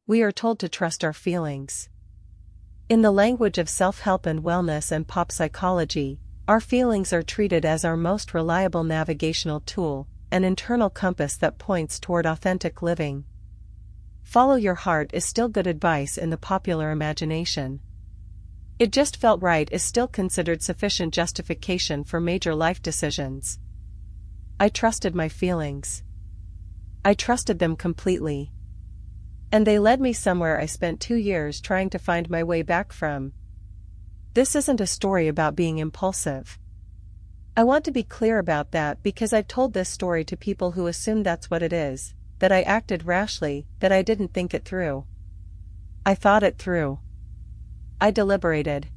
We are told to trust our feelings. In the language of self-help and wellness and pop psychology, our feelings are treated as our most reliable navigational tool, an internal compass that points toward authentic living. Follow your heart is still good advice in the popular imagination. It just felt right is still considered sufficient justification for major life decisions. I trusted my feelings. I trusted them completely. And they led me somewhere I spent 2 years trying to find my way back from. This isn't a story about being impulsive. I want to be clear about that because I've told this story to people who assume that's what it is, that I acted rashly, that I didn't think it through. I thought it through. I deliberated.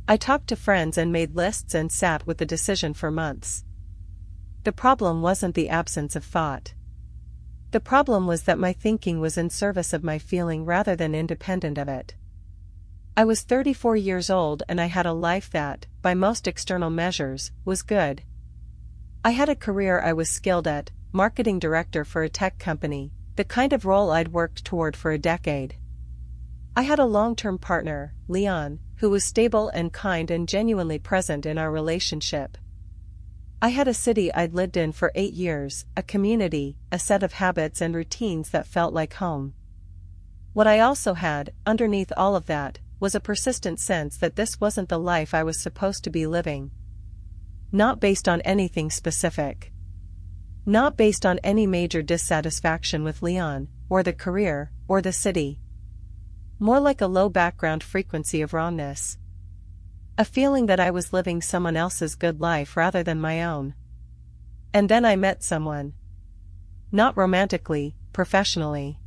I talked to friends and made lists and sat with the decision for months. The problem wasn't the absence of thought. The problem was that my thinking was in service of my feeling rather than independent of it. I was 34 years old and I had a life that, by most external measures, was good. I had a career I was skilled at, marketing director for a tech company, the kind of role I'd worked toward for a decade. I had a long-term partner, Leon, who was stable and kind and genuinely present in our relationship. I had a city I'd lived in for 8 years, a community, a set of habits and routines that felt like home. What I also had, underneath all of that, was a persistent sense that this wasn't the life I was supposed to be living. Not based on anything specific. Not based on any major dissatisfaction with Leon, or the career, or the city. More like a low background frequency of wrongness. A feeling that I was living someone else's good life rather than my own. And then I met someone. Not romantically, professionally.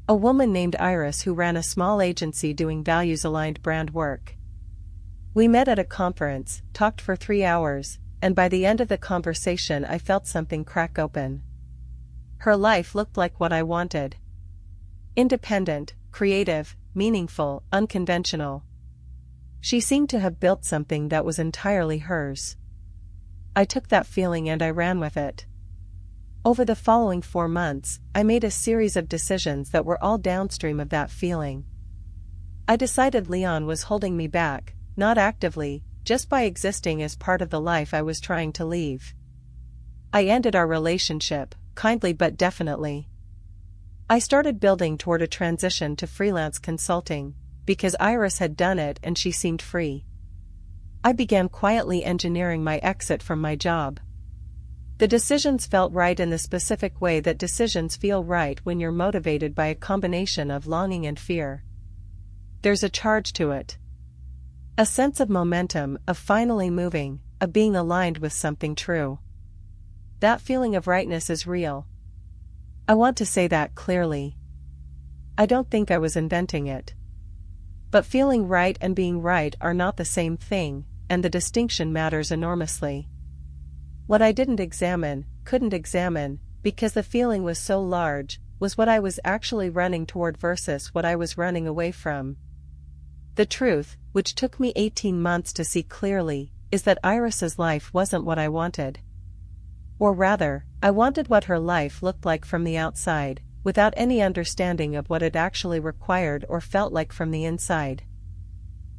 A woman named Iris who ran a small agency doing values-aligned brand work. We met at a conference, talked for 3 hours, and by the end of the conversation I felt something crack open. Her life looked like what I wanted. Independent, creative, meaningful, unconventional. She seemed to have built something that was entirely hers. I took that feeling and I ran with it. Over the following 4 months, I made a series of decisions that were all downstream of that feeling. I decided Leon was holding me back, not actively, just by existing as part of the life I was trying to leave. I ended our relationship, kindly but definitely. I started building toward a transition to freelance consulting, because Iris had done it and she seemed free. I began quietly engineering my exit from my job. The decisions felt right in the specific way that decisions feel right when you're motivated by a combination of longing and fear. There's a charge to it. A sense of momentum, of finally moving, of being aligned with something true. That feeling of rightness is real. I want to say that clearly. I don't think I was inventing it. But feeling right and being right are not the same thing, and the distinction matters enormously. What I didn't examine, couldn't examine, because the feeling was so large, was what I was actually running toward versus what I was running away from. The truth, which took me 18 months to see clearly, is that Iris's life wasn't what I wanted. Or rather, I wanted what her life looked like from the outside, without any understanding of what it actually required or felt like from the inside.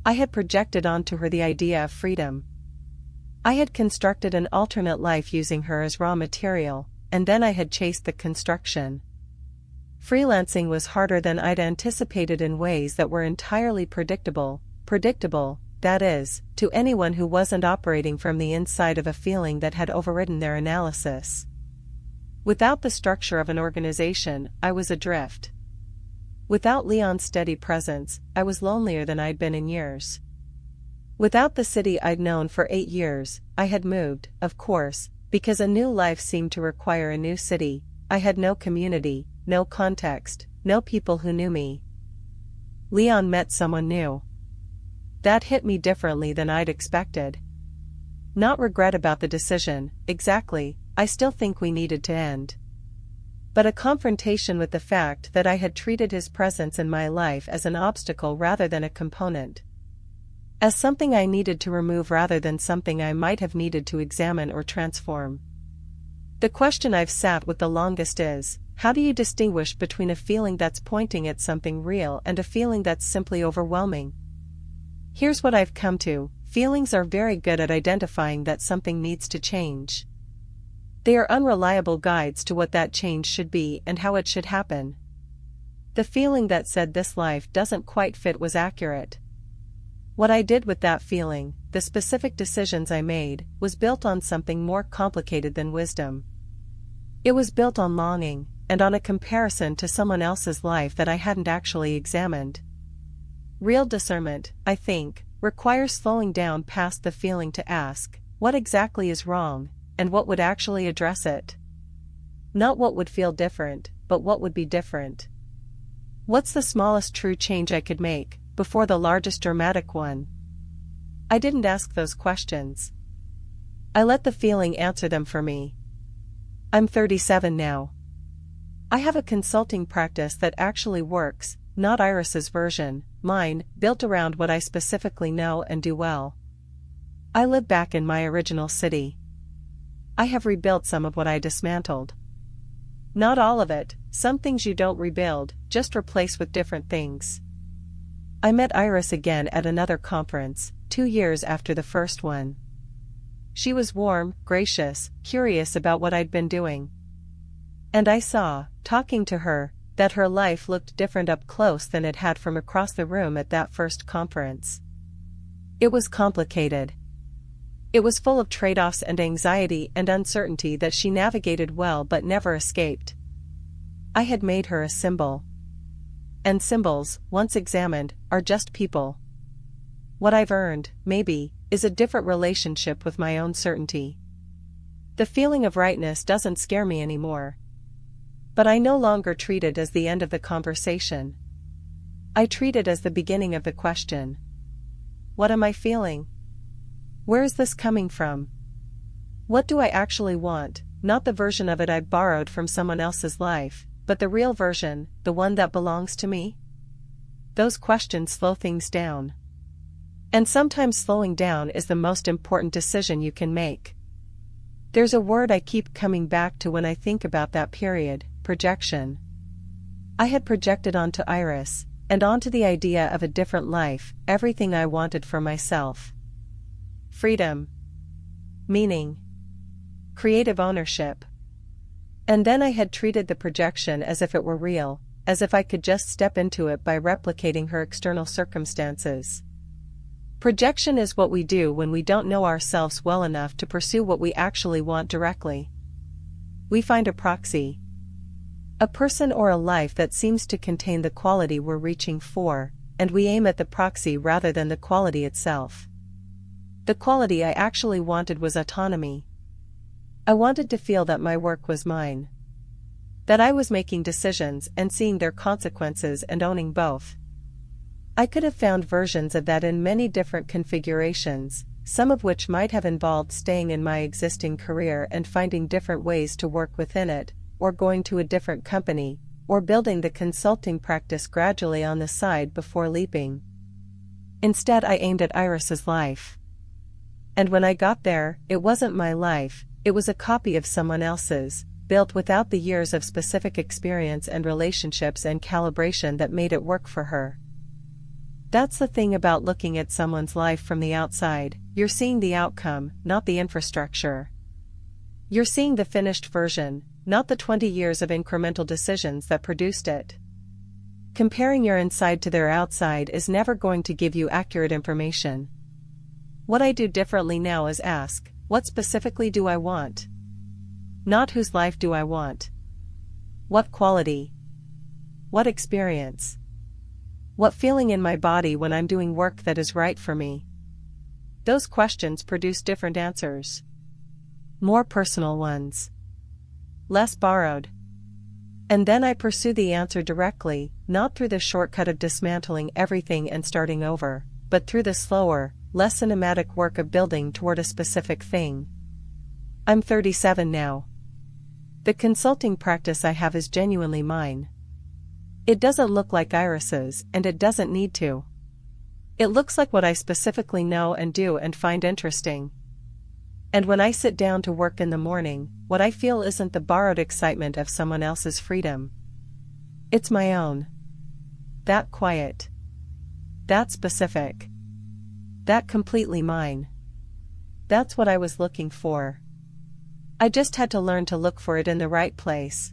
I had projected onto her the idea of freedom. I had constructed an alternate life using her as raw material, and then I had chased the construction. Freelancing was harder than I'd anticipated in ways that were entirely predictable, that is, to anyone who wasn't operating from the inside of a feeling that had overridden their analysis. Without the structure of an organization, I was adrift. Without Leon's steady presence, I was lonelier than I'd been in years. Without the city I'd known for 8 years, I had moved, of course, because a new life seemed to require a new city. I had no community, no context, no people who knew me. Leon met someone new. That hit me differently than I'd expected. Not regret about the decision, exactly, I still think we needed to end. But a confrontation with the fact that I had treated his presence in my life as an obstacle rather than a component. As something I needed to remove rather than something I might have needed to examine or transform. The question I've sat with the longest is, how do you distinguish between a feeling that's pointing at something real and a feeling that's simply overwhelming? Here's what I've come to: feelings are very good at identifying that something needs to change. They are unreliable guides to what that change should be and how it should happen. The feeling that said this life doesn't quite fit was accurate. What I did with that feeling, the specific decisions I made, was built on something more complicated than wisdom. It was built on longing, and on a comparison to someone else's life that I hadn't actually examined. Real discernment, I think, requires slowing down past the feeling to ask, what exactly is wrong, and what would actually address it? Not what would feel different, but what would be different. What's the smallest true change I could make, before the largest dramatic one? I didn't ask those questions. I let the feeling answer them for me. I'm 37 now. I have a consulting practice that actually works, not Iris's version, mine, built around what I specifically know and do well. I live back in my original city. I have rebuilt some of what I dismantled. Not all of it, some things you don't rebuild, just replace with different things. I met Iris again at another conference, 2 years after the first one. She was warm, gracious, curious about what I'd been doing. And I saw, talking to her, that her life looked different up close than it had from across the room at that first conference. It was complicated. It was full of trade-offs and anxiety and uncertainty that she navigated well but never escaped. I had made her a symbol. And symbols, once examined, are just people. What I've earned, maybe, is a different relationship with my own certainty. The feeling of rightness doesn't scare me anymore. But I no longer treat it as the end of the conversation. I treat it as the beginning of the question. What am I feeling? Where is this coming from? What do I actually want, not the version of it I borrowed from someone else's life, but the real version, the one that belongs to me? Those questions slow things down. And sometimes slowing down is the most important decision you can make. There's a word I keep coming back to when I think about that period: projection. I had projected onto Iris, and onto the idea of a different life, everything I wanted for myself. Freedom. Meaning. Creative ownership. And then I had treated the projection as if it were real, as if I could just step into it by replicating her external circumstances. Projection is what we do when we don't know ourselves well enough to pursue what we actually want directly. We find a proxy. A person or a life that seems to contain the quality we're reaching for, and we aim at the proxy rather than the quality itself. The quality I actually wanted was autonomy. I wanted to feel that my work was mine. That I was making decisions and seeing their consequences and owning both. I could have found versions of that in many different configurations, some of which might have involved staying in my existing career and finding different ways to work within it, or going to a different company, or building the consulting practice gradually on the side before leaping. Instead, I aimed at Iris's life. And when I got there, it wasn't my life, it was a copy of someone else's, built without the years of specific experience and relationships and calibration that made it work for her. That's the thing about looking at someone's life from the outside: you're seeing the outcome, not the infrastructure. You're seeing the finished version, not the 20 years of incremental decisions that produced it. Comparing your inside to their outside is never going to give you accurate information. What I do differently now is ask, what specifically do I want? Not whose life do I want? What quality? What experience? What feeling in my body when I'm doing work that is right for me? Those questions produce different answers. More personal ones. Less borrowed. And then I pursue the answer directly, not through the shortcut of dismantling everything and starting over, but through the slower, less cinematic work of building toward a specific thing. I'm 37 now. The consulting practice I have is genuinely mine. It doesn't look like Iris's, and it doesn't need to. It looks like what I specifically know and do and find interesting. And when I sit down to work in the morning, what I feel isn't the borrowed excitement of someone else's freedom. It's my own. That quiet. That specific. That completely mine. That's what I was looking for. I just had to learn to look for it in the right place.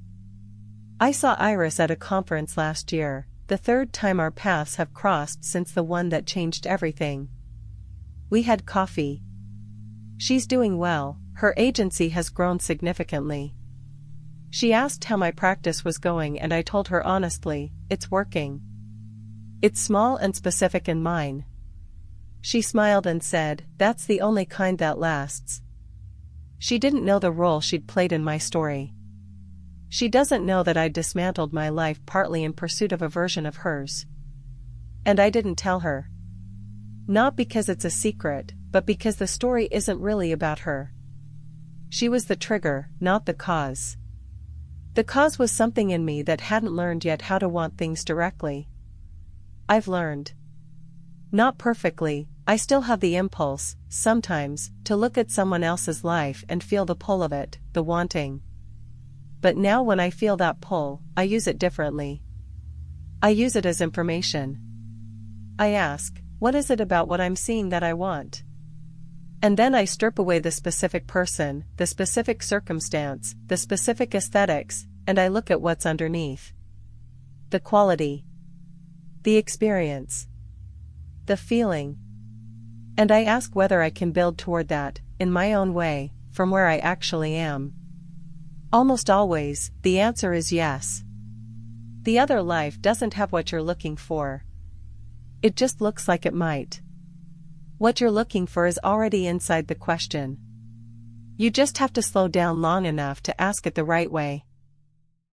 I saw Iris at a conference last year, the third time our paths have crossed since the one that changed everything. We had coffee. She's doing well, her agency has grown significantly. She asked how my practice was going and I told her honestly, it's working. It's small and specific in mine. She smiled and said, that's the only kind that lasts. She didn't know the role she'd played in my story. She doesn't know that I'd dismantled my life partly in pursuit of a version of hers. And I didn't tell her. Not because it's a secret, but because the story isn't really about her. She was the trigger, not the cause. The cause was something in me that hadn't learned yet how to want things directly. I've learned. Not perfectly, I still have the impulse, sometimes, to look at someone else's life and feel the pull of it, the wanting. But now when I feel that pull, I use it differently. I use it as information. I ask, what is it about what I'm seeing that I want? And then I strip away the specific person, the specific circumstance, the specific aesthetics, and I look at what's underneath. The quality. The experience. The feeling. And I ask whether I can build toward that, in my own way, from where I actually am. Almost always, the answer is yes. The other life doesn't have what you're looking for. It just looks like it might. What you're looking for is already inside the question. You just have to slow down long enough to ask it the right way.